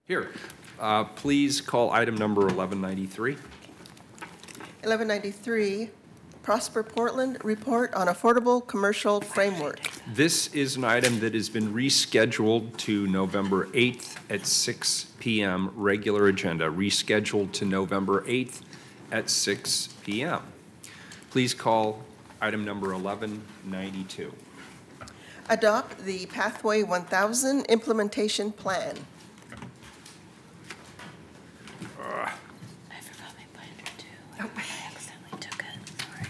Here, please call item number 1193. 1193, Prosper Portland Report on Affordable Commercial Framework. This is an item that has been rescheduled to November 8th at 6 p.m. regular agenda, rescheduled to November 8th at 6 p.m. Please call item number 1192. Adopt the Pathway 1000 Implementation Plan. I forgot my binder too. Oh. I accidentally took it. Sorry.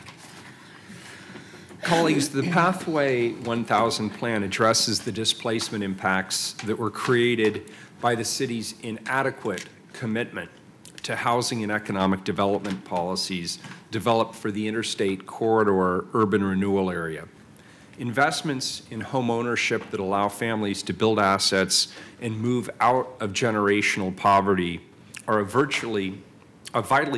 Colleagues, the Pathway 1000 plan addresses the displacement impacts that were created by the city's inadequate commitment to housing and economic development policies developed for the interstate corridor urban renewal area. Investments in home ownership that allow families to build assets and move out of generational poverty are a vitally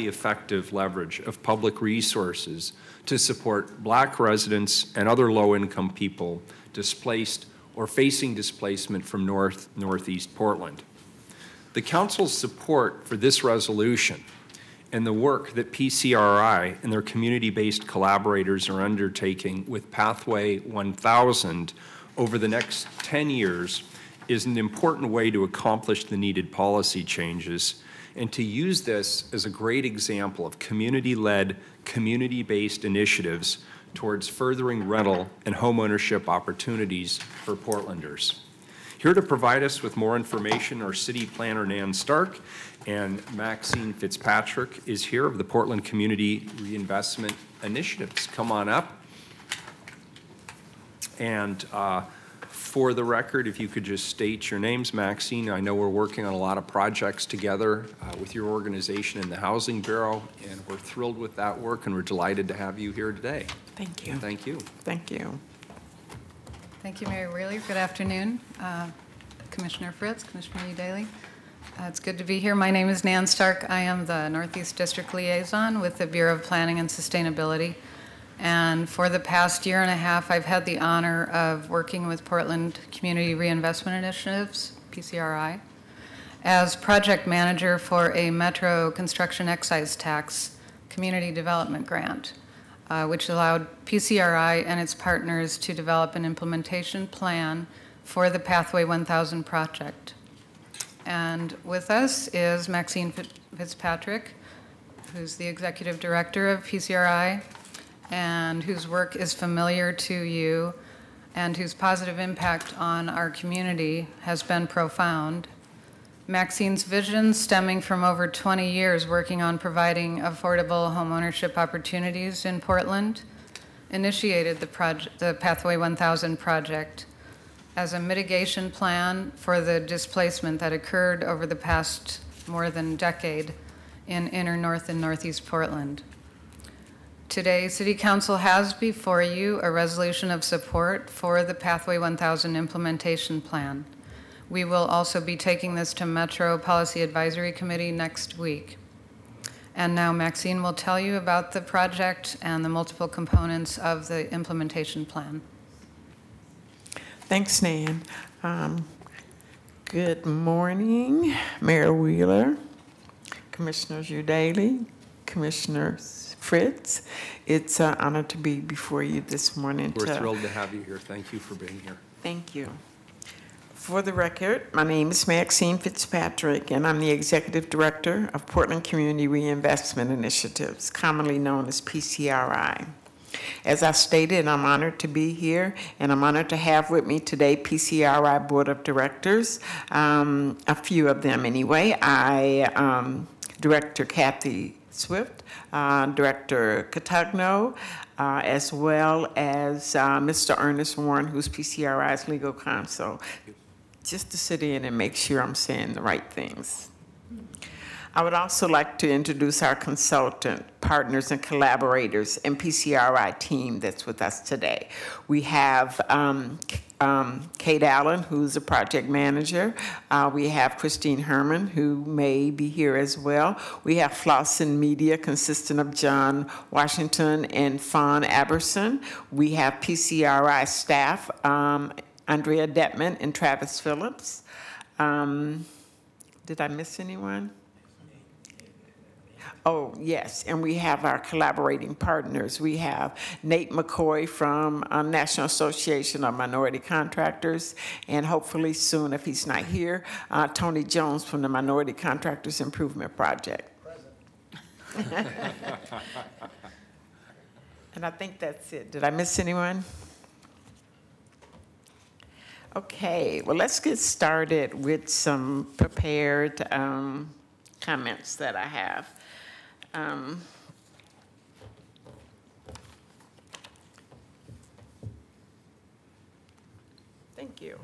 effective leverage of public resources to support Black residents and other low-income people displaced or facing displacement from Northeast Portland. The Council's support for this resolution and the work that PCRI and their community-based collaborators are undertaking with Pathway 1000 over the next 10 years is an important way to accomplish the needed policy changes and to use this as a great example of community-led, community-based initiatives towards furthering rental and homeownership opportunities for Portlanders. Here to provide us with more information are City Planner Nan Stark, and Maxine Fitzpatrick is here of the Portland Community Reinvestment Initiatives. Come on up. And for the record, if you could just state your names. Maxine, I know we're working on a lot of projects together with your organization in the Housing Bureau, and we're thrilled with that work, and we're delighted to have you here today. Thank you. Thank you. Thank you. Thank you, Mary Wheeler. Good afternoon. Commissioner Fritz, Commissioner Udaley. It's good to be here. My name is Nan Stark. I am the Northeast District Liaison with the Bureau of Planning and Sustainability. And for the past year and a half, I've had the honor of working with Portland Community Reinvestment Initiatives, PCRI, as project manager for a Metro Construction Excise Tax Community Development Grant, which allowed PCRI and its partners to develop an implementation plan for the Pathway 1000 project. And with us is Maxine Fitzpatrick, who's the executive director of PCRI, and whose work is familiar to you and whose positive impact on our community has been profound. Maxine's vision, stemming from over 20 years working on providing affordable homeownership opportunities in Portland, initiated the Pathway 1000 project as a mitigation plan for the displacement that occurred over the past more than decade in inner North and Northeast Portland. Today, City Council has before you a resolution of support for the Pathway 1000 implementation plan. We will also be taking this to Metro Policy Advisory Committee next week. And now Maxine will tell you about the project and the multiple components of the implementation plan. Thanks, Nan. Good morning, Mayor Wheeler, Commissioners Udaley, Commissioner Fritz. It's an honor to be before you this morning. We're thrilled to have you here. Thank you for being here. Thank you. For the record, my name is Maxine Fitzpatrick, and I'm the Executive Director of Portland Community Reinvestment Initiatives, commonly known as PCRI. As I stated, I'm honored to be here, and I'm honored to have with me today PCRI Board of Directors, a few of them anyway. Director Kathy Swift, Director Catagno, as well as Mr. Ernest Warren, who's PCRI's legal counsel, just to sit in and make sure I'm saying the right things. I would also like to introduce our consultant, partners, and collaborators and PCRI team that's with us today. We have Kate Allen, who's a project manager. We have Christine Herman, who may be here as well. We have Flossin Media, consisting of John Washington and Fawn Aberson. We have PCRI staff, Andrea Detman and Travis Phillips. Did I miss anyone? Oh, yes, and we have our collaborating partners. We have Nate McCoy from National Association of Minority Contractors, and hopefully soon, if he's not here, Tony Jones from the Minority Contractors Improvement Project. Present. And I think that's it. Did I miss anyone? Okay, well, let's get started with some prepared comments that I have. Thank you.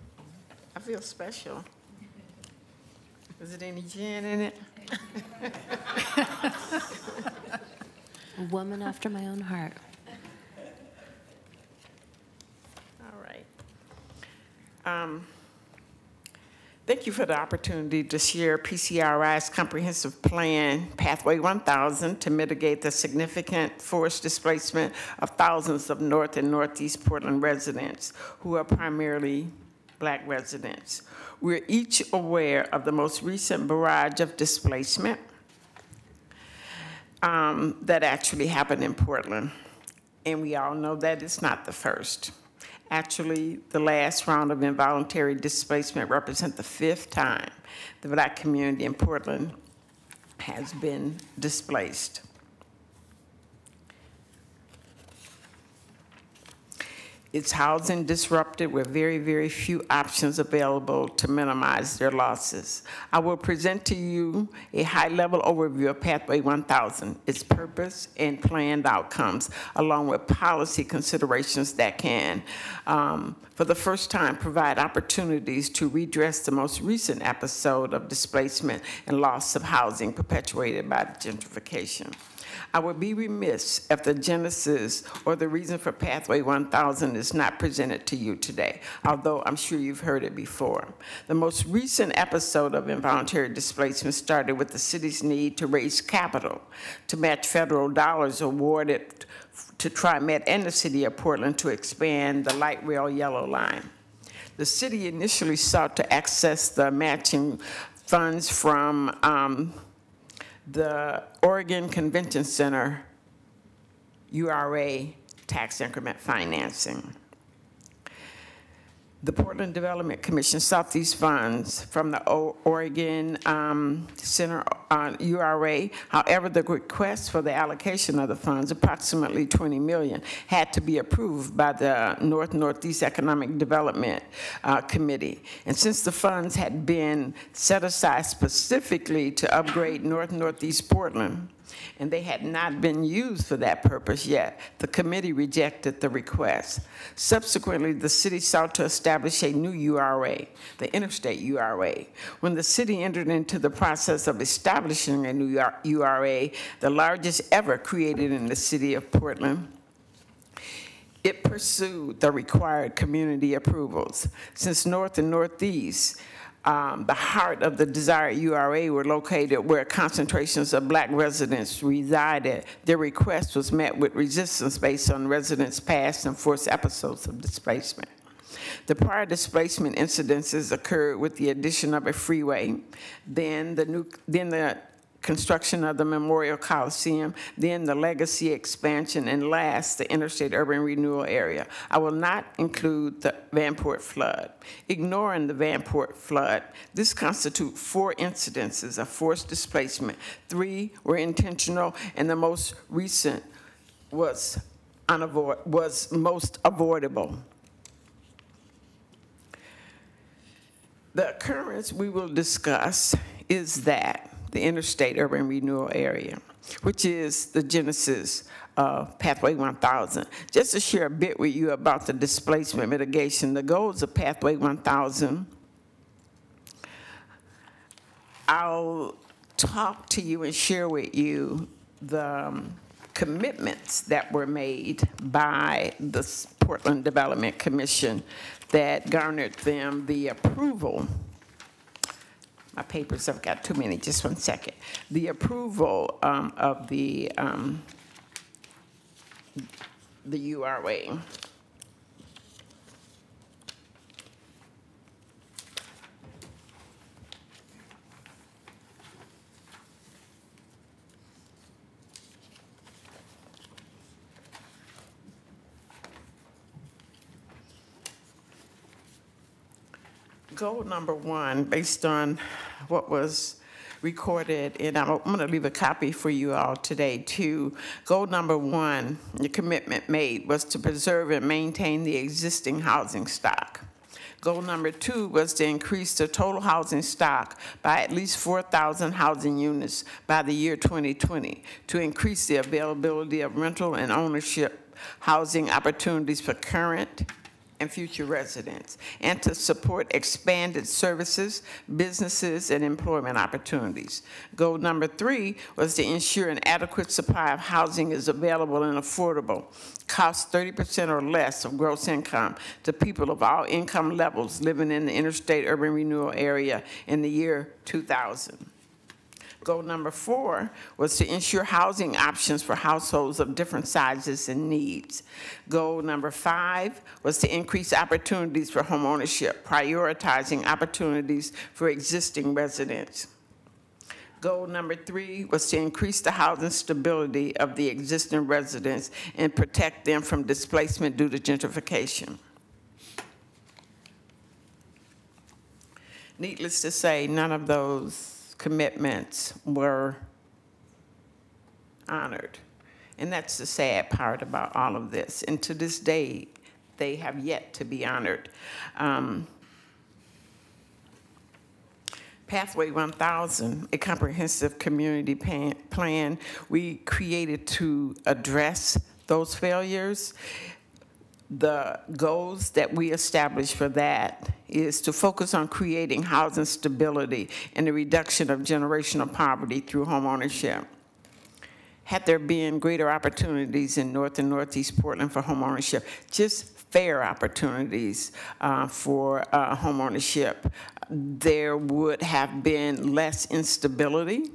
I feel special. Is it any gin in it? A woman after my own heart. All right. Thank you for the opportunity to share PCRI's comprehensive plan, Pathway 1000, to mitigate the significant forced displacement of thousands of North and Northeast Portland residents who are primarily Black residents. We're each aware of the most recent barrage of displacement that actually happened in Portland. And we all know that it's not the first. Actually, the last round of involuntary displacement represents the 5th time the Black community in Portland has been displaced. Its housing disrupted with very, very few options available to minimize their losses. I will present to you a high-level overview of Pathway 1000, its purpose and planned outcomes, along with policy considerations that can, for the first time, provide opportunities to redress the most recent episode of displacement and loss of housing perpetuated by gentrification. I would be remiss if the genesis or the reason for Pathway 1000 is not presented to you today, although I'm sure you've heard it before. The most recent episode of involuntary displacement started with the city's need to raise capital to match federal dollars awarded to TriMet and the city of Portland to expand the light rail yellow line. The city initially sought to access the matching funds from the Oregon Convention Center URA tax increment financing. The Portland Development Commission sought these funds from the Oregon Center URA. However, the request for the allocation of the funds, approximately $20 million, had to be approved by the Northeast Economic Development Committee. And since the funds had been set aside specifically to upgrade Northeast Portland, and they had not been used for that purpose yet, the committee rejected the request. Subsequently, the city sought to establish a new URA, the Interstate URA. When the city entered into the process of establishing a new URA, the largest ever created in the city of Portland, it pursued the required community approvals. Since North and Northeast, the heart of the desired URA were located where concentrations of Black residents resided, their request was met with resistance based on residents' past and forced episodes of displacement. The prior displacement incidences occurred with the addition of a freeway, then the construction of the Memorial Coliseum, then the Legacy expansion, and last, the Interstate Urban Renewal Area. I will not include the Vanport flood. Ignoring the Vanport flood, this constitutes 4 incidences of forced displacement. 3 were intentional, and the most recent was most avoidable. The occurrence we will discuss is that the Interstate Urban Renewal Area, which is the genesis of Pathway 1000. Just to share a bit with you about the displacement mitigation, the goals of Pathway 1000, I'll talk to you and share with you the commitments that were made by the Portland Development Commission that garnered them the approval. My papers have got too many, just one second. The approval of the URA. Goal number one, based on what was recorded, and I'm going to leave a copy for you all today too. Goal number one, the commitment made was to preserve and maintain the existing housing stock. Goal number two was to increase the total housing stock by at least 4,000 housing units by the year 2020 to increase the availability of rental and ownership housing opportunities for current and future residents, and to support expanded services, businesses, and employment opportunities. Goal number three was to ensure an adequate supply of housing is available and affordable, cost 30% or less of gross income to people of all income levels living in the interstate urban renewal area in the year 2000. Goal number four was to ensure housing options for households of different sizes and needs. Goal number five was to increase opportunities for homeownership, prioritizing opportunities for existing residents. Goal number three was to increase the housing stability of the existing residents and protect them from displacement due to gentrification. Needless to say, none of those commitments were honored. And that's the sad part about all of this. And to this day, they have yet to be honored. Pathway 1000, a comprehensive community plan we created to address those failures. The goals that we established for that is to focus on creating housing stability and the reduction of generational poverty through homeownership. Had there been greater opportunities in North and Northeast Portland for homeownership, just fair opportunities for homeownership, there would have been less instability.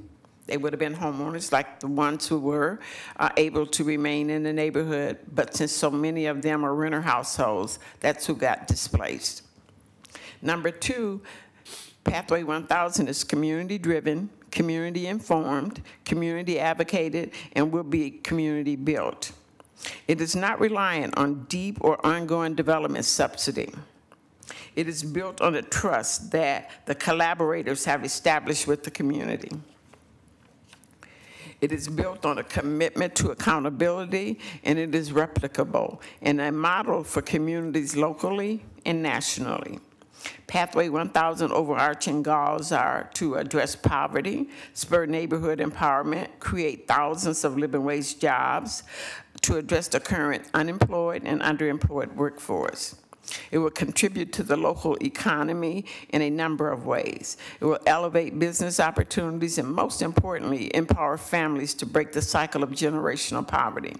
They would have been homeowners like the ones who were able to remain in the neighborhood, but since so many of them are renter households, that's who got displaced. Number two, Pathway 1000 is community-driven, community-informed, community-advocated, and will be community-built. It is not reliant on deep or ongoing development subsidy. It is built on the trust that the collaborators have established with the community. It is built on a commitment to accountability, and it is replicable and a model for communities locally and nationally. Pathway 1000 overarching goals are to address poverty, spur neighborhood empowerment, create thousands of living wage jobs, to address the current unemployed and underemployed workforce. It will contribute to the local economy in a number of ways. It will elevate business opportunities and, most importantly, empower families to break the cycle of generational poverty.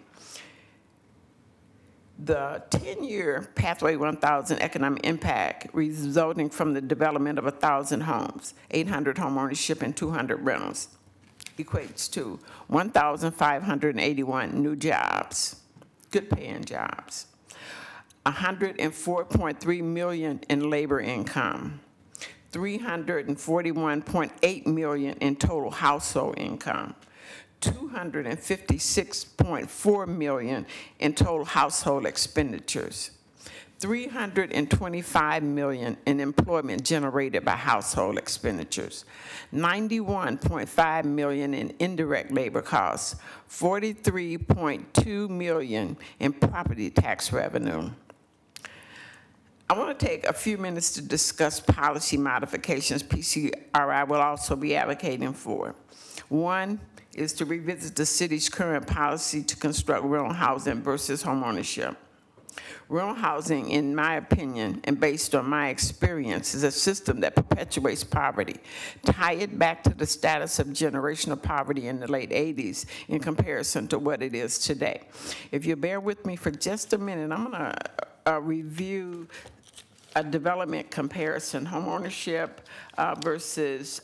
The 10-year Pathway 1000 economic impact resulting from the development of 1,000 homes, 800 homeownership, and 200 rentals equates to 1,581 new jobs, good-paying jobs. 104.3 million in labor income, 341.8 million in total household income, 256.4 million in total household expenditures, 325 million in employment generated by household expenditures, 91.5 million in indirect labor costs, 43.2 million in property tax revenue. I want to take a few minutes to discuss policy modifications PCRI will also be advocating for. One is to revisit the city's current policy to construct rental housing versus homeownership. Rental housing, in my opinion, and based on my experience, is a system that perpetuates poverty. Tie it back to the status of generational poverty in the late 80s in comparison to what it is today. If you bear with me for just a minute, I'm going to review a development comparison, homeownership versus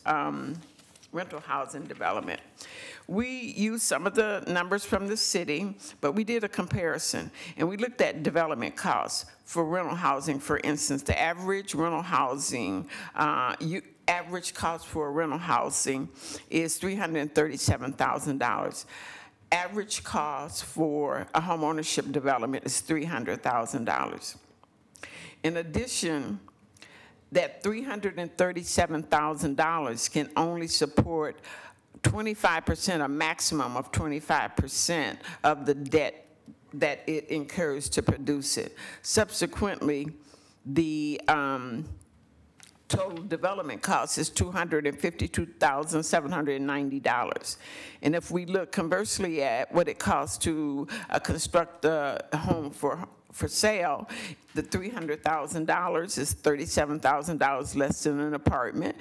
rental housing development. We used some of the numbers from the city, but we did a comparison, and we looked at development costs for rental housing. For instance, the average rental housing, average cost for rental housing is $337,000. Average cost for a homeownership development is $300,000. In addition, that $337,000 can only support 25%, a maximum of 25% of the debt that it incurs to produce it. Subsequently, the total development cost is $252,790. And if we look conversely at what it costs to construct a home for sale, the $300,000 is $37,000 less than an apartment.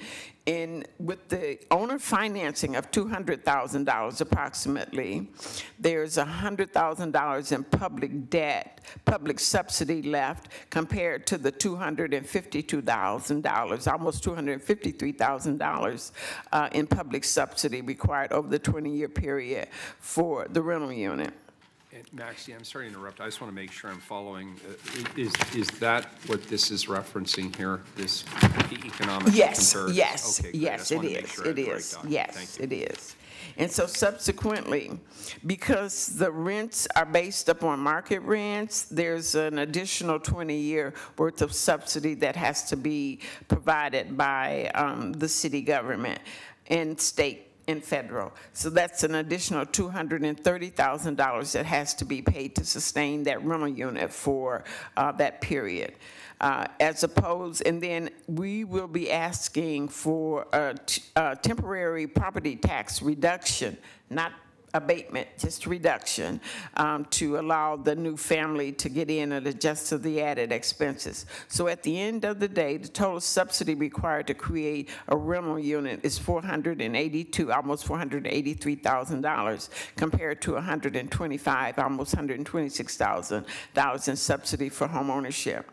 And with the owner financing of $200,000 approximately, there's $100,000 in public debt, public subsidy left compared to the $252,000, almost $253,000 in public subsidy required over the 20-year period for the rental unit. And Maxie, I'm sorry to interrupt. I just want to make sure I'm following. Is that what this is referencing here, this economic comparison? Yes, Okay, yes, it is. It is. Yes, it is. And so subsequently, because the rents are based upon market rents, there's an additional 20-year worth of subsidy that has to be provided by the city government and state and federal. So that's an additional $230,000 that has to be paid to sustain that rental unit for that period. As opposed, and then we will be asking for a temporary property tax reduction, not abatement, just reduction, to allow the new family to get in and adjust to the added expenses. So at the end of the day, the total subsidy required to create a rental unit is $482,000, almost $483,000, compared to $125,000, almost $126,000 in subsidy for home ownership.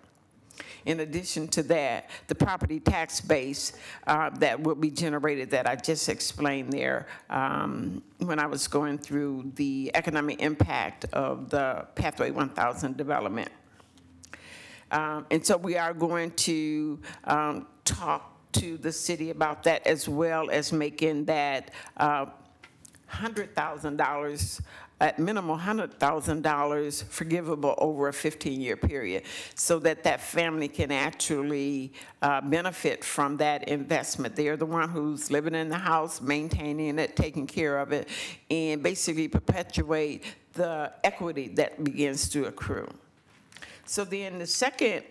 In addition to that, the property tax base that will be generated that I just explained there when I was going through the economic impact of the Pathway 1000 development. And so we are going to talk to the city about that, as well as making that $100,000 at minimum $100,000 forgivable over a 15-year period, so that that family can actually benefit from that investment. They are the one who's living in the house, maintaining it, taking care of it, and basically perpetuate the equity that begins to accrue. So then the second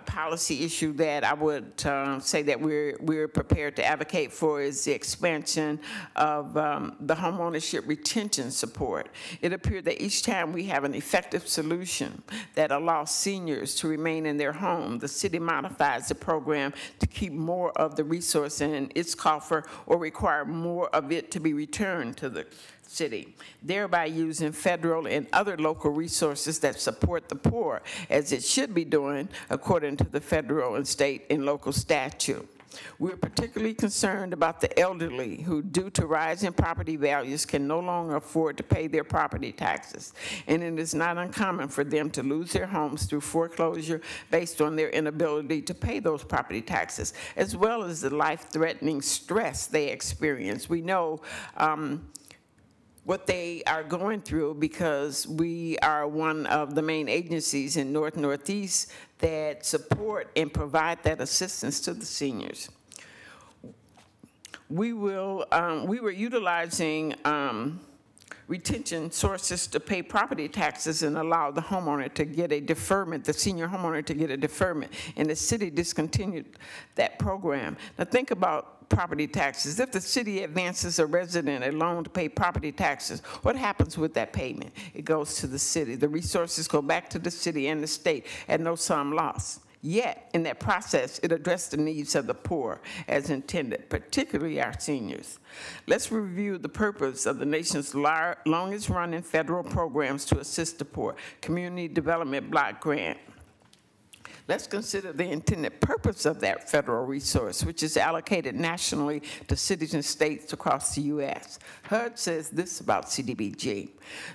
policy issue that I would say that we're prepared to advocate for is the expansion of the homeownership retention support. It appears that each time we have an effective solution that allows seniors to remain in their home, the city modifies the program to keep more of the resource in its coffer or require more of it to be returned to the city, thereby using federal and other local resources that support the poor, as it should be doing according to the federal and state and local statute. We're particularly concerned about the elderly who, due to rising property values, can no longer afford to pay their property taxes. And it is not uncommon for them to lose their homes through foreclosure based on their inability to pay those property taxes, as well as the life-threatening stress they experience. We know what they are going through because we are one of the main agencies in Northeast that support and provide that assistance to the seniors. We were utilizing retention sources to pay property taxes and allow the homeowner to get a deferment, the senior homeowner to get a deferment, and the city discontinued that program. Now think about property taxes. If the city advances a resident a loan to pay property taxes, what happens with that payment? It goes to the city. The resources go back to the city and the state at no sum loss. Yet, in that process, it addressed the needs of the poor as intended, particularly our seniors. Let's review the purpose of the nation's longest-running federal programs to assist the poor, Community Development Block Grant. Let's consider the intended purpose of that federal resource, which is allocated nationally to cities and states across the U.S. HUD says this about CDBG.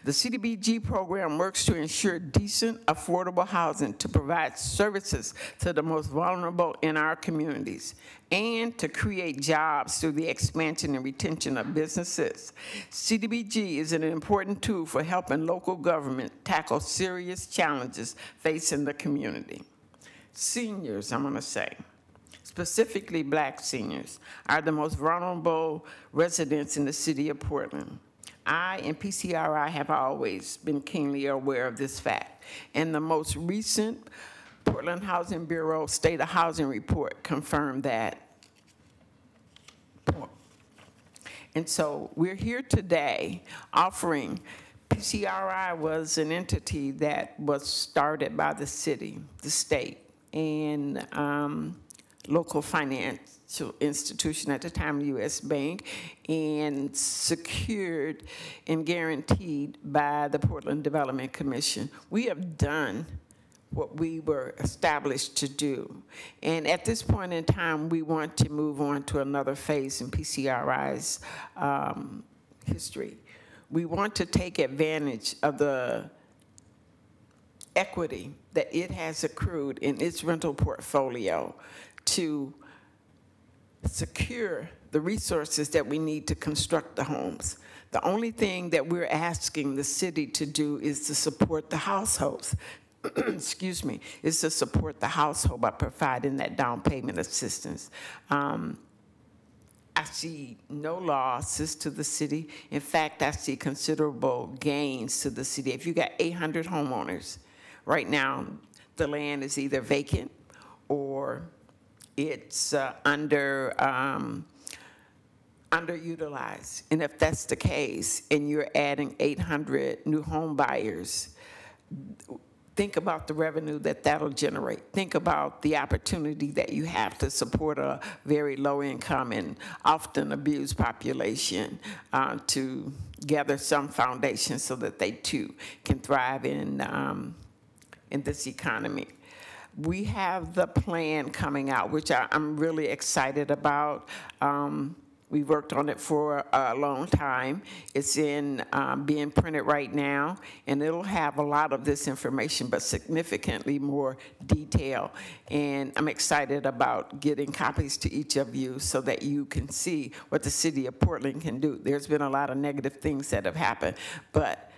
The CDBG program works to ensure decent, affordable housing to provide services to the most vulnerable in our communities and to create jobs through the expansion and retention of businesses. CDBG is an important tool for helping local government tackle serious challenges facing the community. seniors, I'm going to say, specifically Black seniors, are the most vulnerable residents in the city of Portland. I and PCRI have always been keenly aware of this fact, and the most recent Portland Housing Bureau State of Housing Report confirmed that. And so we're here today offering, PCRI was an entity that was started by the city, the state, and local financial institution at the time, U.S. Bank, and secured and guaranteed by the Portland Development Commission. We have done what we were established to do. And at this point in time, we want to move on to another phase in PCRI's history. We want to take advantage of the equity that it has accrued in its rental portfolio to secure the resources that we need to construct the homes. The only thing that we're asking the city to do is to support the households. Excuse me, is to support the household by providing that down payment assistance. I see no losses to the city. In fact, I see considerable gains to the city. If you got 800 homeowners, right now, the land is either vacant or it's underutilized. And if that's the case, and you're adding 800 new home buyers, think about the revenue that that'll generate. Think about the opportunity that you have to support a very low income and often abused population to gather some foundation so that they too can thrive in this economy. We have the plan coming out, which I'm really excited about. We worked on it for a long time. It's in being printed right now, and it'll have a lot of this information, but significantly more detail. And I'm excited about getting copies to each of you so that you can see what the city of Portland can do. There's been a lot of negative things that have happened, but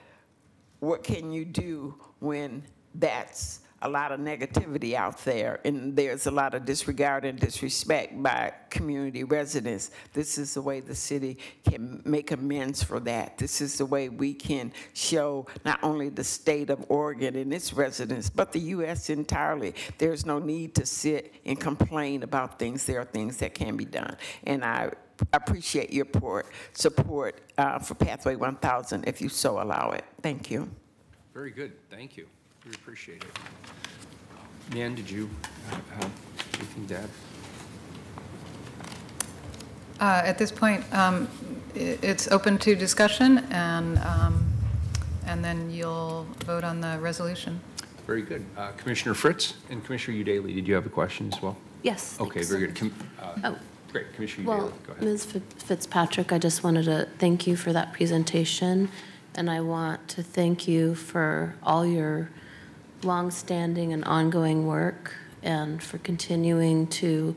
what can you do when that's a lot of negativity out there, and there's a lot of disregard and disrespect by community residents? This is the way the city can make amends for that. This is the way we can show not only the state of Oregon and its residents, but the U.S. entirely. There's no need to sit and complain about things. There are things that can be done. And I appreciate your support for Pathway 1000 if you so allow it. Thank you. Very good. Thank you. We appreciate it. Nan, did you have anything to add? At this point, it's open to discussion, and then you'll vote on the resolution. Very good. Commissioner Fritz and Commissioner Udaley, did you have a question as well? Yes. Okay, very good. Great. Commissioner Udaley, go ahead. Ms. Fitzpatrick, I just wanted to thank you for that presentation, and I want to thank you for all your longstanding and ongoing work, and for continuing to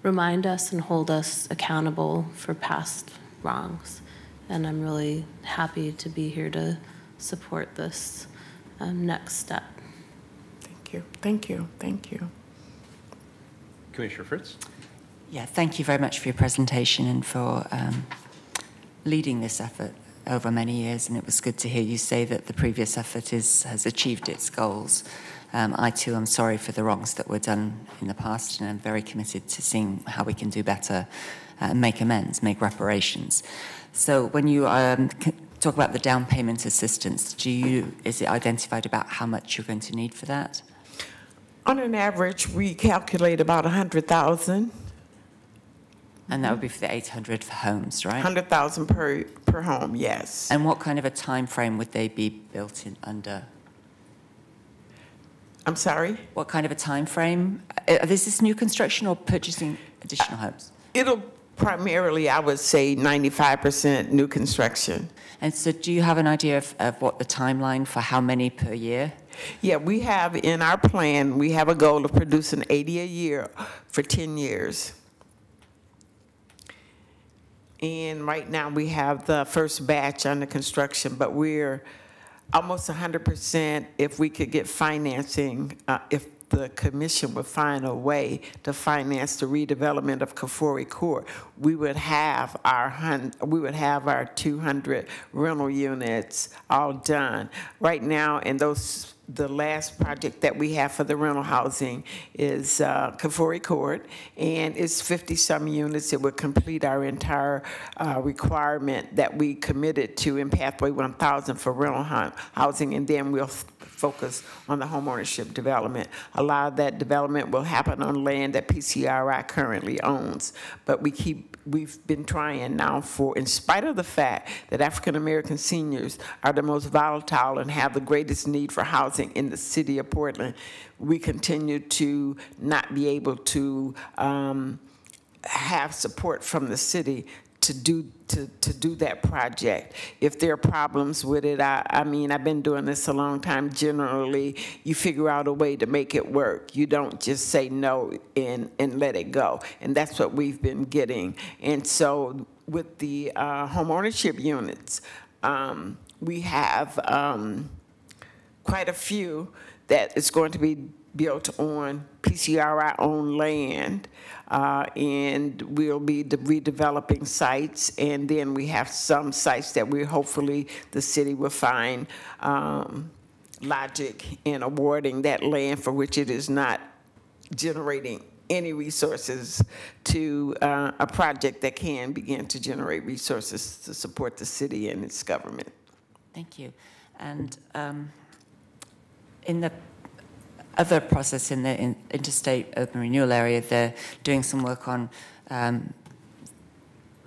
remind us and hold us accountable for past wrongs. And I'm really happy to be here to support this next step. Thank you. Thank you. Thank you. Commissioner Fritz? Yeah, thank you very much for your presentation and for leading this effort over many years, and it was good to hear you say that the previous effort has achieved its goals. I too am sorry for the wrongs that were done in the past, and I'm very committed to seeing how we can do better and make amends, make reparations. So when you talk about the down payment assistance, is it identified about how much you're going to need for that? On an average, we calculate about $100,000. And that would be for the 800 for homes, right? $100,000 per home, yes. And what kind of a time frame would they be built in under? I'm sorry? What kind of a time frame? Is this new construction or purchasing additional homes? It'll primarily, I would say, 95% new construction. And so do you have an idea of what the timeline for how many per year? Yeah, we have in our plan, we have a goal of producing 80 a year for 10 years. And right now we have the first batch under construction, but we're almost 100% if we could get financing, if the commission would find a way to finance the redevelopment of Kafori Court, we would have our 200 rental units all done. Right now, in the last project that we have for the rental housing is Kafori Court, and it's 50-some units. It would complete our entire requirement that we committed to in Pathway 1000 for rental housing, and then we'll focus on the homeownership development. A lot of that development will happen on land that PCRI currently owns, but we've been trying now in spite of the fact that African American seniors are the most volatile and have the greatest need for housing in the city of Portland, we continue to not be able to have support from the city to do that project. If there are problems with it, I mean, I've been doing this a long time. Generally, you figure out a way to make it work. You don't just say no and let it go. And that's what we've been getting. And so with the home ownership units, we have quite a few that is going to be built on PCRI-owned land, and we'll be redeveloping sites, and then we have some sites that hopefully the city will find logic in awarding that land for which it is not generating any resources to a project that can begin to generate resources to support the city and its government. Thank you. And in the other process in the interstate urban renewal area, they're doing some work on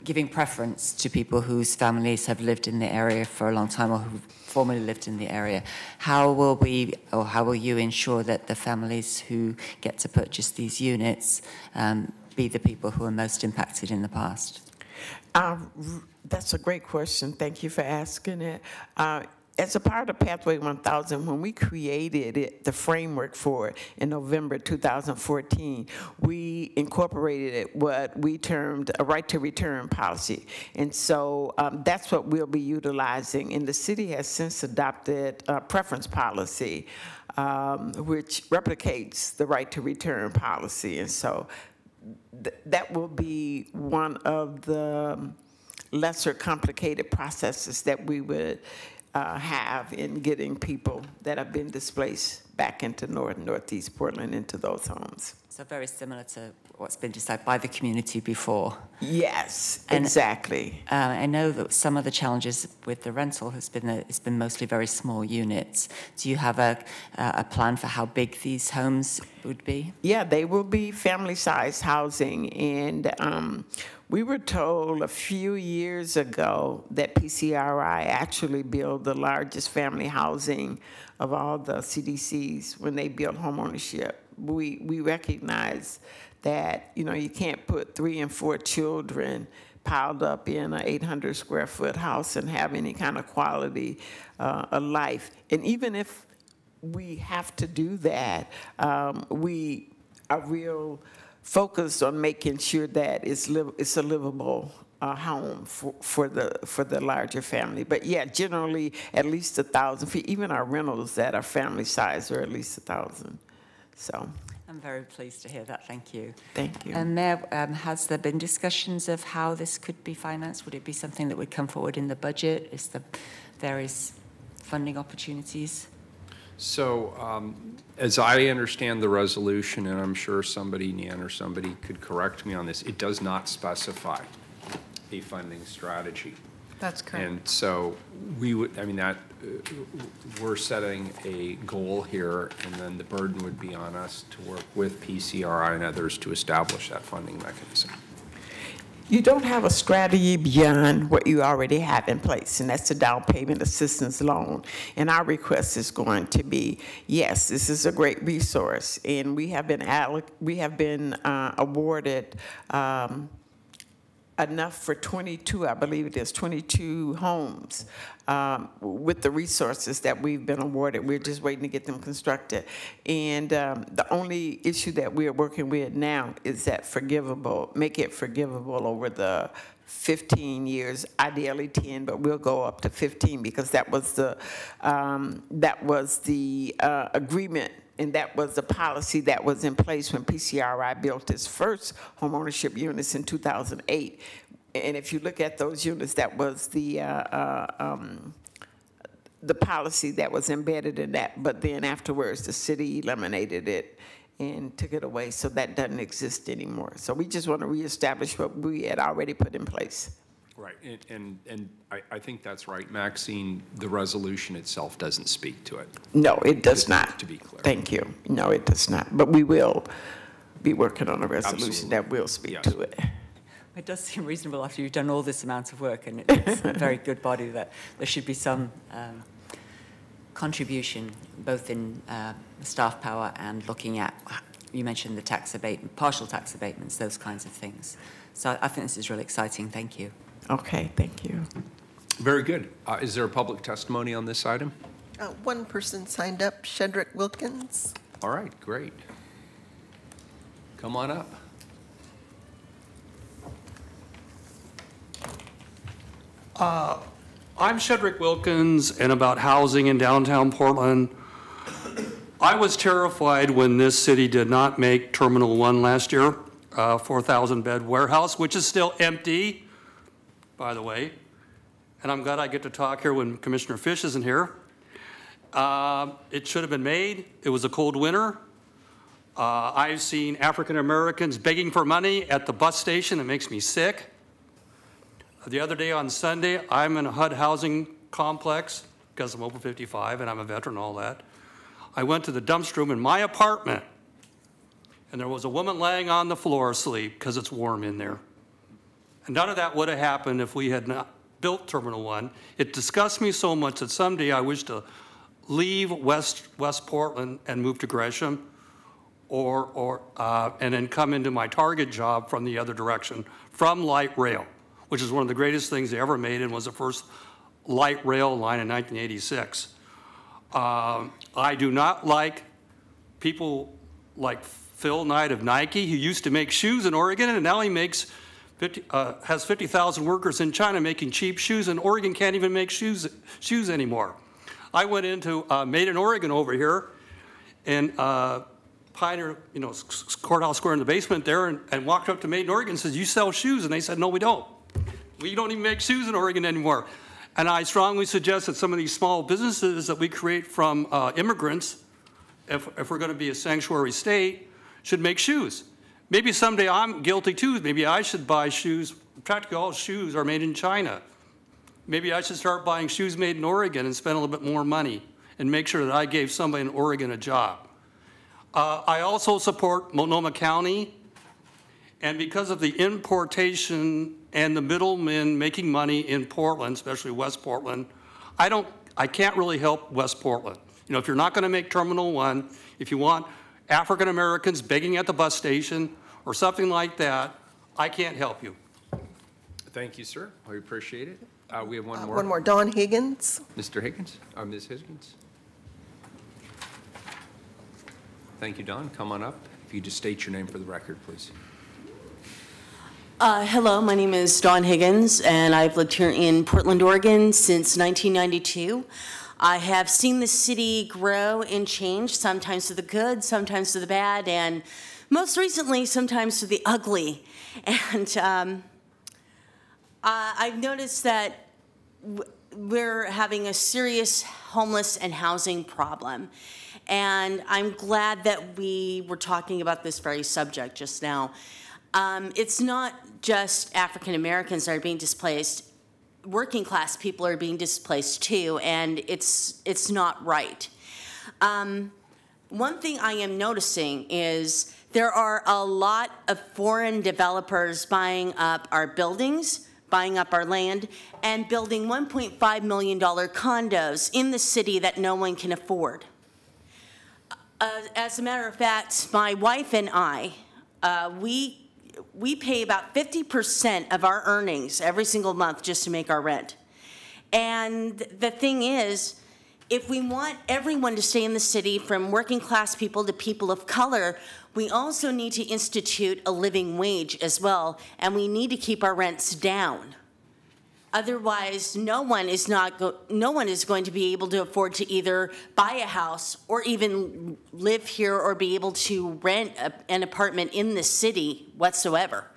giving preference to people whose families have lived in the area for a long time or who formerly lived in the area. How will you ensure that the families who get to purchase these units be the people who are most impacted in the past? That's a great question. Thank you for asking it. As a part of Pathway 1000, when we created the framework for it in November 2014, we incorporated what we termed a right to return policy. And so that's what we'll be utilizing. And the city has since adopted a preference policy, which replicates the right to return policy. And so that will be one of the lesser complicated processes that we would have in getting people that have been displaced back into Northeast Portland into those homes. So very similar to what's been decided by the community before. Yes, And, exactly. I know that some of the challenges with the rental has been that it's been mostly very small units. Do you have a plan for how big these homes would be? Yeah, they will be family-sized housing, and we were told a few years ago that PCRI actually built the largest family housing of all the CDCs when they built homeownership. We recognize that, you know, you can't put 3 and 4 children piled up in an 800 square foot house and have any kind of quality of life. And even if we have to do that, we are real focused on making sure that it's a livable home for the larger family. But yeah, generally at least 1,000 feet. Even our rentals that are family size are at least 1,000. So I'm very pleased to hear that. Thank you. Thank you. And Mayor, has there been discussions of how this could be financed? Would it be something that would come forward in the budget? Is there various funding opportunities? So as I understand the resolution, and I'm sure somebody, Nan or somebody, could correct me on this, it does not specify a funding strategy. That's correct. And so we would, I mean, that we're setting a goal here, and then the burden would be on us to work with PCRI and others to establish that funding mechanism. You don't have a strategy beyond what you already have in place, and that's the down payment assistance loan. And our request is going to be, yes, this is a great resource, and we have been awarded enough for 22, I believe it is, 22 homes with the resources that we've been awarded. We're just waiting to get them constructed. And the only issue that we're working with now is that make it forgivable over the 15 years, ideally 10, but we'll go up to 15 because that was the agreement And that was the policy that was in place when PCRI built its first homeownership units in 2008. And if you look at those units, that was the policy that was embedded in that. But then afterwards, the city eliminated it and took it away, so that doesn't exist anymore. So we just want to reestablish what we had already put in place. Right, and I think that's right, Maxine. The resolution itself doesn't speak to it. No, it does not. To be clear. Thank you. No, it does not. But we will be working on a resolution Absolutely. that will speak Yes. to it. It does seem reasonable after you've done all this amount of work, and it's a very good body, that there should be some contribution, both in staff power and looking at, you mentioned the tax abatement, partial tax abatements, those kinds of things. So I think this is really exciting. Thank you. Okay, thank you. Very good. Is there a public testimony on this item? One person signed up, Shedrick Wilkins. All right, great. Come on up. I'm Shedrick Wilkins, and about housing in downtown Portland. I was terrified when this city did not make Terminal 1 last year, 4,000-bed warehouse, which is still empty, by the way. And I'm glad I get to talk here when Commissioner Fish isn't here. It should have been made. It was a cold winter. I've seen African Americans begging for money at the bus station. It makes me sick. The other day on Sunday, I'm in a HUD housing complex because I'm over 55 and I'm a veteran and all that. I went to the dumpster room in my apartment, and there was a woman laying on the floor asleep because it's warm in there. And none of that would have happened if we had not built Terminal 1. It disgusts me so much that someday I wish to leave West Portland and move to Gresham, and then come into my Target job from the other direction, from light rail, which is one of the greatest things they ever made and was the first light rail line in 1986. I do not like people like Phil Knight of Nike, who used to make shoes in Oregon, and now he makes has 50,000 workers in China making cheap shoes, and Oregon can't even make shoes anymore. I went into Made in Oregon over here, and Pioneer, Courthouse Square in the basement there, and walked up to Made in Oregon and says, "You sell shoes?" And they said, "No, we don't. We don't even make shoes in Oregon anymore." And I strongly suggest that some of these small businesses that we create from immigrants, if we're going to be a sanctuary state, should make shoes. Maybe someday I'm guilty too. Maybe I should buy shoes. Practically all shoes are made in China. Maybe I should start buying shoes made in Oregon and spend a little bit more money and make sure that I gave somebody in Oregon a job. I also support Multnomah County, and because of the importation and the middlemen making money in Portland, especially West Portland, I can't really help West Portland. If you're not going to make Terminal 1, if you want African Americans begging at the bus station or something like that, I can't help you. Thank you, sir. I appreciate it. We have one more. One more, Dawn Higgins. Mr. Higgins, Ms. Higgins. Thank you, Don. Come on up. If you just state your name for the record, please. Hello, my name is Dawn Higgins, and I've lived here in Portland, Oregon since 1992. I have seen the city grow and change, sometimes to the good, sometimes to the bad, and most recently, sometimes to the ugly. And I've noticed that we're having a serious homeless and housing problem. And I'm glad that we were talking about this very subject just now. It's not just African Americans that are being displaced. Working class people are being displaced too, and it's not right. One thing I am noticing is there are a lot of foreign developers buying up our buildings, buying up our land, and building $1.5 million condos in the city that no one can afford. As a matter of fact, my wife and I, we pay about 50% of our earnings every single month just to make our rent. And the thing is, if we want everyone to stay in the city, from working class people to people of color, we also need to institute a living wage as well, and we need to keep our rents down. Otherwise, no one is going to be able to afford to either buy a house or even live here or be able to rent an apartment in the city whatsoever.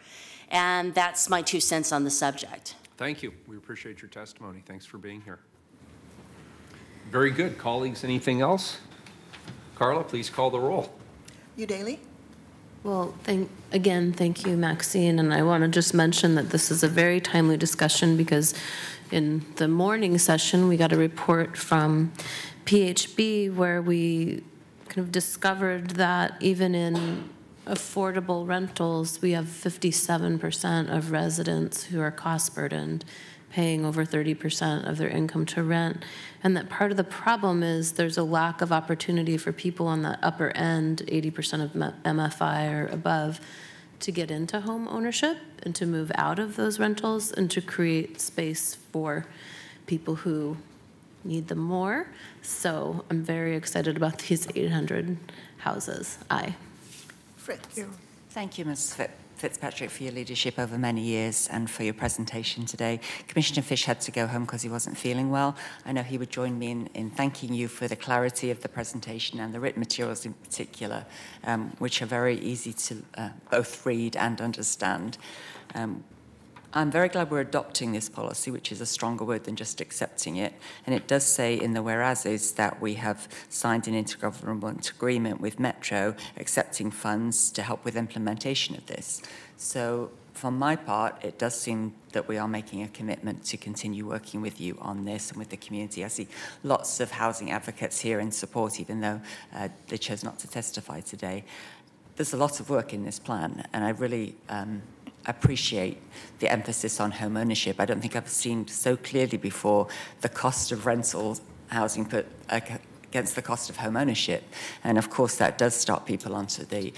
And that's my 2 cents on the subject. Thank you. We appreciate your testimony. Thanks for being here. Very good. Colleagues, anything else? Carla, please call the roll. Udaly? Well, thank you, Maxine. And I want to just mention that this is a very timely discussion because in the morning session, we got a report from PHB where we kind of discovered that even in affordable rentals, we have 57% of residents who are cost burdened, paying over 30% of their income to rent. And that part of the problem is there's a lack of opportunity for people on the upper end, 80% of MFI or above, to get into home ownership and to move out of those rentals and to create space for people who need them more. So I'm very excited about these 800 houses. Aye. Fritz? Thank you, Ms. Fitzpatrick, for your leadership over many years and for your presentation today. Commissioner Fish had to go home because he wasn't feeling well. I know he would join me in thanking you for the clarity of the presentation and the written materials in particular, which are very easy to both read and understand. I'm very glad we're adopting this policy, which is a stronger word than just accepting it. And it does say in the whereases that we have signed an intergovernmental agreement with Metro accepting funds to help with implementation of this. So from my part, it does seem that we are making a commitment to continue working with you on this and with the community. I see lots of housing advocates here in support, even though they chose not to testify today. There's a lot of work in this plan, and I really appreciate the emphasis on home ownership. I don't think I've seen so clearly before the cost of rental housing put against the cost of home ownership. And of course, that does start people onto the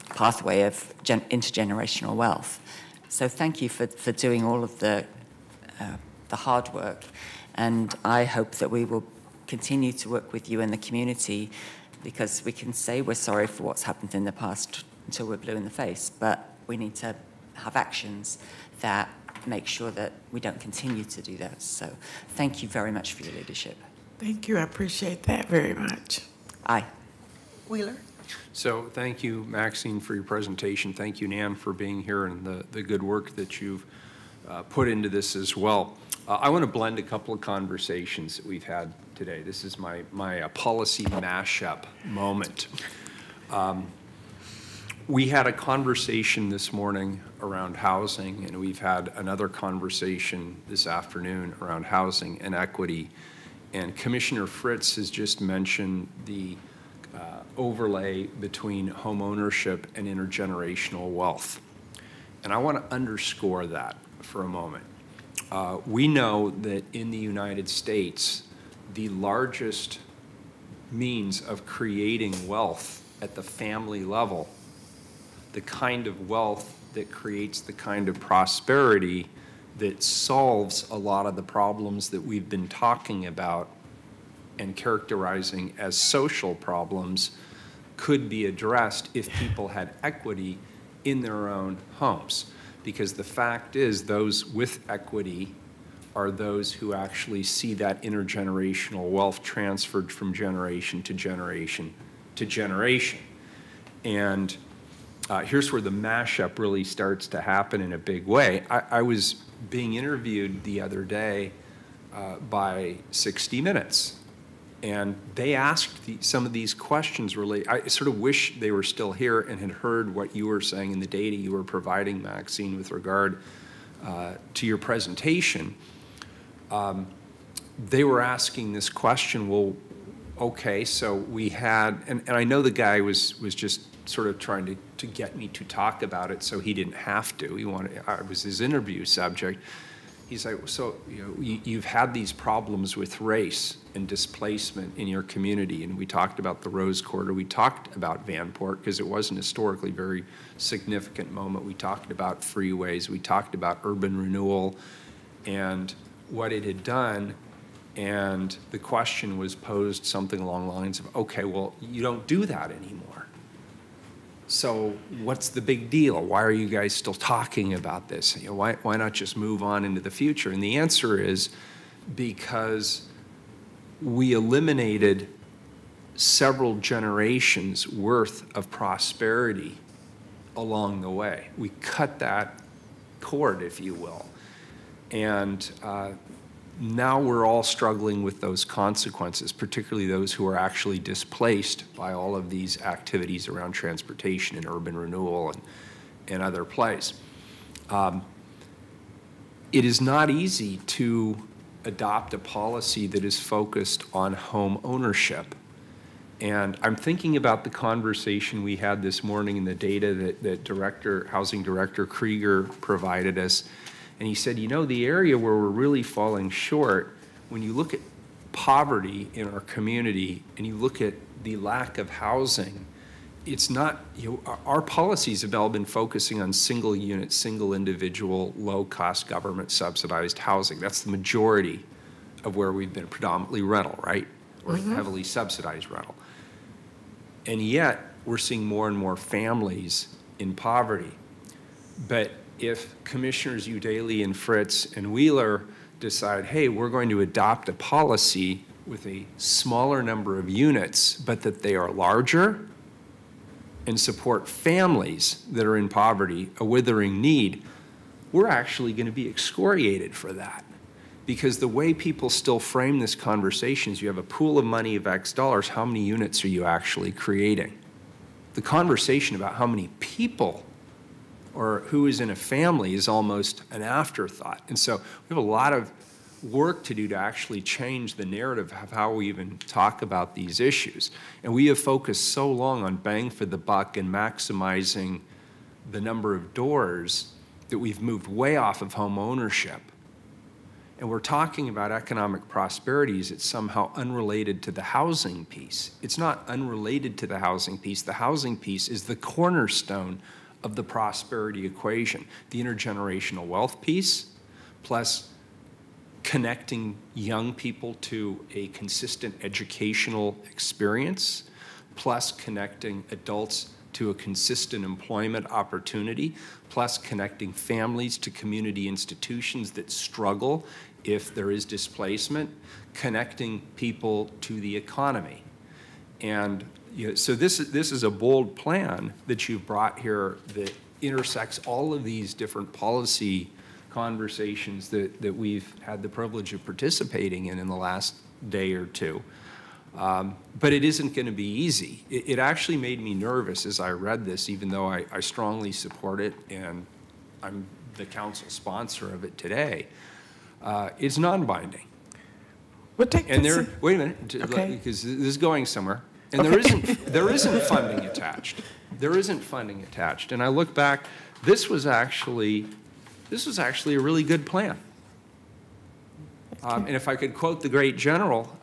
pathway of intergenerational wealth. So thank you for doing all of the hard work. And I hope that we will continue to work with you and the community, because we can say we're sorry for what's happened in the past until we're blue in the face, but we need to have actions that make sure that we don't continue to do that. So thank you very much for your leadership. Thank you. I appreciate that very much. Aye. Wheeler? So thank you, Maxine, for your presentation. Thank you, Nan, for being here and the good work that you've put into this as well. I want to blend a couple of conversations that we've had today. This is my policy mashup moment. We had a conversation this morning around housing, and we've had another conversation this afternoon around housing and equity. And Commissioner Fritz has just mentioned the overlay between home ownership and intergenerational wealth. And I want to underscore that for a moment. We know that in the United States, the largest means of creating wealth at the family level, the kind of wealth that creates the kind of prosperity that solves a lot of the problems that we've been talking about and characterizing as social problems, could be addressed if people had equity in their own homes. Because the fact is, those with equity are those who actually see that intergenerational wealth transferred from generation to generation to generation. And here's where the mashup really starts to happen in a big way. I was being interviewed the other day by 60 Minutes, and they asked some of these questions really. I sort of wish they were still here and had heard what you were saying and the data you were providing, Maxine, with regard to your presentation. They were asking this question, well, okay, so we had, and I know the guy was just sort of trying to get me to talk about it, so he didn't have to. He wanted, it was his interview subject. He's like, so you've had these problems with race and displacement in your community, and we talked about the Rose Quarter. We talked about Vanport because it was an historically very significant moment. We talked about freeways. We talked about urban renewal and what it had done. And the question was posed something along the lines of, okay, well, you don't do that anymore. So what's the big deal? Why are you guys still talking about this? You know, why not just move on into the future? And the answer is because we eliminated several generations worth of prosperity along the way. We cut that cord, if you will. And now we're all struggling with those consequences, particularly those who are actually displaced by all of these activities around transportation and urban renewal and other plays. It is not easy to adopt a policy that is focused on home ownership. And I'm thinking about the conversation we had this morning and the data that Housing Director Krieger provided us. And he said, you know, the area where we're really falling short, when you look at poverty in our community and you look at the lack of housing, it's not, you know, our policies have all been focusing on single unit, single individual, low-cost government subsidized housing. That's the majority of where we've been, predominantly rental, right? Or heavily subsidized rental. And yet, we're seeing more and more families in poverty. But if Commissioners Udaly and Fritz and Wheeler decide, hey, we're going to adopt a policy with a smaller number of units, but that they are larger and support families that are in poverty, a withering need, we're actually going to be excoriated for that. Because the way people still frame this conversation is you have a pool of money of X dollars, how many units are you actually creating? The conversation about how many people or who is in a family is almost an afterthought. And so we have a lot of work to do to actually change the narrative of how we even talk about these issues. And we have focused so long on bang for the buck and maximizing the number of doors that we've moved way off of home ownership. And we're talking about economic prosperity as it's somehow unrelated to the housing piece. It's not unrelated to the housing piece. The housing piece is the cornerstone of the prosperity equation. The intergenerational wealth piece, plus connecting young people to a consistent educational experience, plus connecting adults to a consistent employment opportunity, plus connecting families to community institutions that struggle if there is displacement, connecting people to the economy. And you know, so this is a bold plan that you've brought here that intersects all of these different policy conversations that we've had the privilege of participating in the last day or two. But it isn't going to be easy. It actually made me nervous as I read this, even though I strongly support it and I'm the council sponsor of it today. It's non-binding. We'll take and this. Wait a minute, Okay. because this is going somewhere. And Okay. there isn't funding attached. There isn't funding attached. And I look back, this was actually a really good plan. And if I could quote the great general,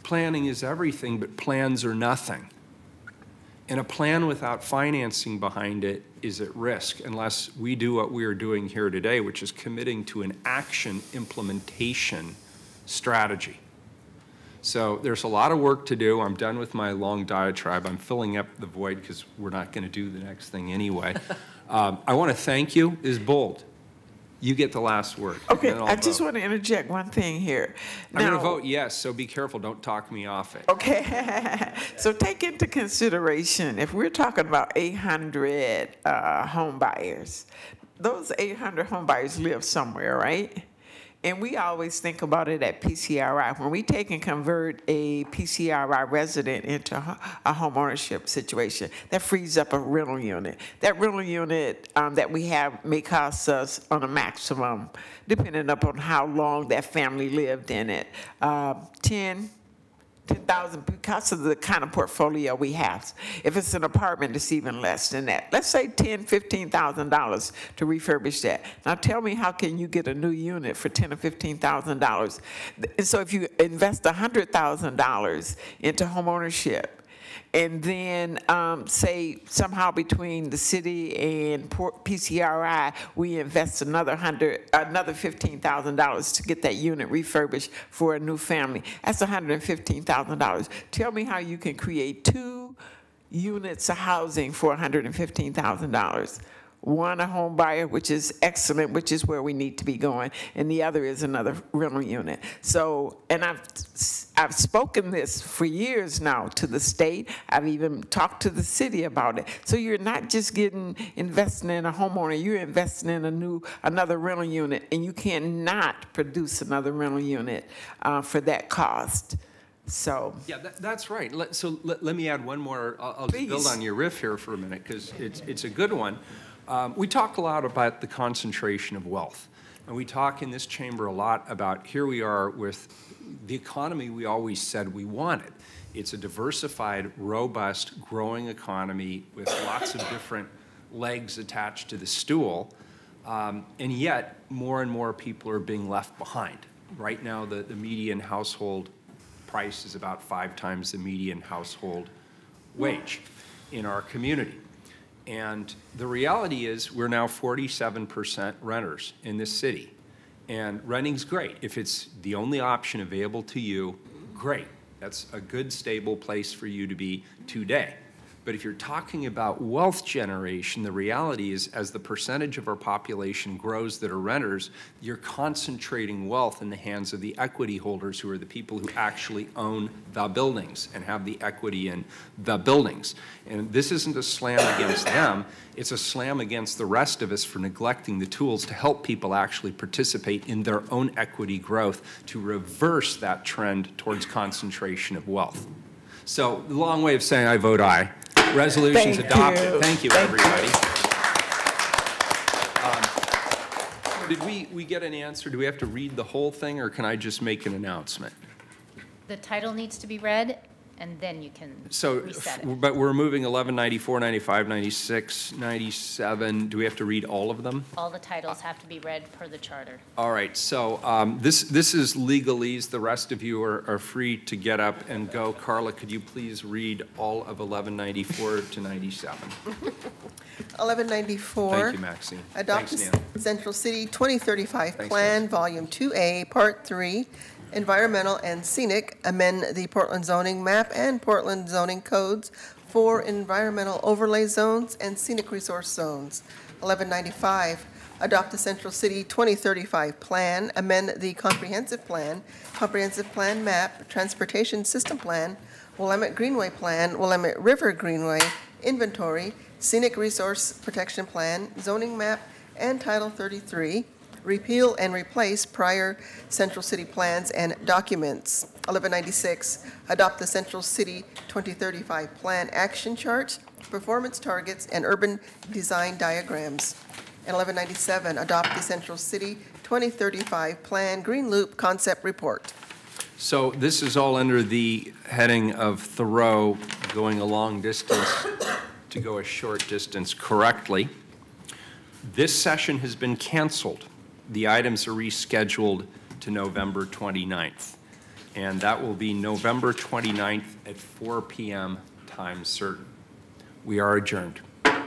planning is everything, but plans are nothing. And a plan without financing behind it is at risk unless we do what we are doing here today, which is committing to an action implementation strategy. So there's a lot of work to do. I'm done with my long diatribe. I'm filling up the void because we're not going to do the next thing anyway. I want to thank you. This is bold. You get the last word. Okay, I just want to interject one thing here. I'm going to vote yes, so be careful. Don't talk me off it. Okay, so take into consideration, if we're talking about 800 home buyers, those 800 home buyers live somewhere, right? And we always think about it at PCRI. When we take and convert a PCRI resident into a home ownership situation, that frees up a rental unit. That rental unit that we have may cost us on a maximum, depending upon how long that family lived in it, $10,000 because of the kind of portfolio we have. If it's an apartment, it's even less than that. Let's say $10,000, $15,000 to refurbish that. Now tell me, how can you get a new unit for $10,000 or $15,000? And so if you invest $100,000 into home ownership, and then say somehow between the city and PCRI, we invest another $15,000 to get that unit refurbished for a new family. That's $115,000. Tell me how you can create two units of housing for $115,000. One a home buyer, which is excellent, which is where we need to be going, and the other is another rental unit. So, and I've spoken this for years now to the state. I've even talked to the city about it. So you're not just investing in a homeowner, you're investing in another rental unit, and you cannot produce another rental unit for that cost. So. Yeah, that's right. Let me add one more. I'll just build on your riff here for a minute, because it's a good one. We talk a lot about the concentration of wealth, and we talk in this chamber a lot about here we are with the economy we always said we wanted. It's a diversified, robust, growing economy with lots of different legs attached to the stool, and yet more and more people are being left behind. Right now, the median household price is about 5 times the median household wage in our community. And the reality is we're now 47% renters in this city. And renting's great. If it's the only option available to you, great. That's a good, stable place for you to be today. But if you're talking about wealth generation, the reality is as the percentage of our population grows that are renters, you're concentrating wealth in the hands of the equity holders, who are the people who actually own the buildings and have the equity in the buildings. And this isn't a slam against them, it's a slam against the rest of us for neglecting the tools to help people actually participate in their own equity growth to reverse that trend towards concentration of wealth. So, the long way of saying I vote aye. Resolution's adopted. Thank you, everybody. Did we get an answer? Do we have to read the whole thing, or can I just make an announcement? The title needs to be read, and then you can reset it. But we're moving 11, 94, 95, 96, 97. Do we have to read all of them? All the titles have to be read per the charter. All right, so this is legalese. The rest of you are free to get up and go. Carla, could you please read all of 1194 to 97? 1194. Thank you, Maxine. Adopt Thanks, the Nan. Central City 2035 Thanks, Plan, Nancy. Volume 2A, Part 3, Environmental and Scenic, amend the Portland zoning map and Portland zoning codes for environmental overlay zones and scenic resource zones. 1195, adopt the Central City 2035 Plan, amend the comprehensive plan map, transportation system plan, Willamette Greenway Plan, Willamette River Greenway, inventory, scenic resource protection plan, zoning map, and Title 33. Repeal and replace prior Central City plans and documents. 1196, adopt the Central City 2035 Plan action charts, performance targets, and urban design diagrams. And 1197, adopt the Central City 2035 Plan Green Loop concept report. So this is all under the heading of Thoreau, going a long distance to go a short distance correctly. This session has been canceled. The items are rescheduled to November 29th. And that will be November 29th at 4 p.m. time certain. We are adjourned. Okay.